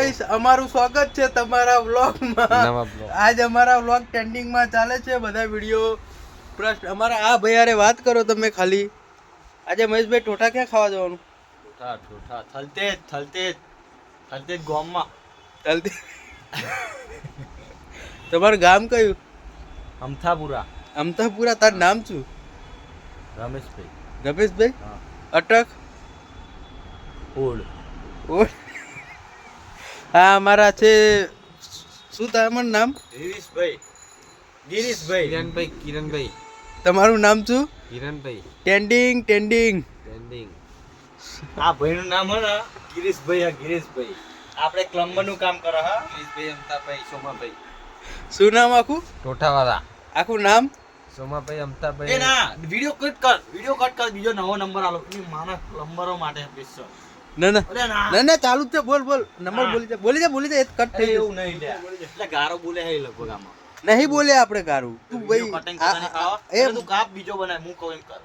Guys અમારું સ્વાગત છે તમારા વ્લોગમાં. આજ અમારા વ્લોગ ટ્રેન્ડિંગમાં ચાલે છે બધા વિડીયો. પ્રશ્ન અમારા આ ભાઈ યારે વાત કરો તમે ખાલી. આજે મહેશભાઈ ઠોઠા ક્યાં ખાવા જવાનું? ઠોઠા થલતેજ ગામમાં. ચાલતી તમારું ગામ કયું? અમથાપુરા. અમથાપુરા. તારું નામ શું? રમેશભાઈ. રમેશભાઈ. હા. અટક ઓળ. હા અમારા છે. શું તમારું નામ? ગિરીશભાઈ. કિરણભાઈ. તમારું નામ શું? કિરણભાઈ. ટેન્ડિંગ. આ ભાઈનું નામ હે ને ગિરીશભાઈ. આપણે ક્લમ્બરનું કામ કરે હા. ગિરીશભાઈ, અમતાભાઈ, સોમાભાઈ. શું નામ આખું? ટોઠાવાળા. આખું નામ? સોમાભાઈ, અમતાભાઈ. એ ના વિડિયો કટ કર બીજો નવો નંબર આલો ની માના ક્લમ્બરો માટે સ્પેશિયલ. ના ચાલુ જ છે. બોલ નંબર બોલી જા એ કટ થઈ એવું નહીં લે એટલે ગારો બોલે હે લગભગ આમાં નહીં બોલે આપણે ગારું તું ભાઈ કટિંગ કરવાની ખાવા તું કાપ બીજો બનાય હું કહું એમ કર.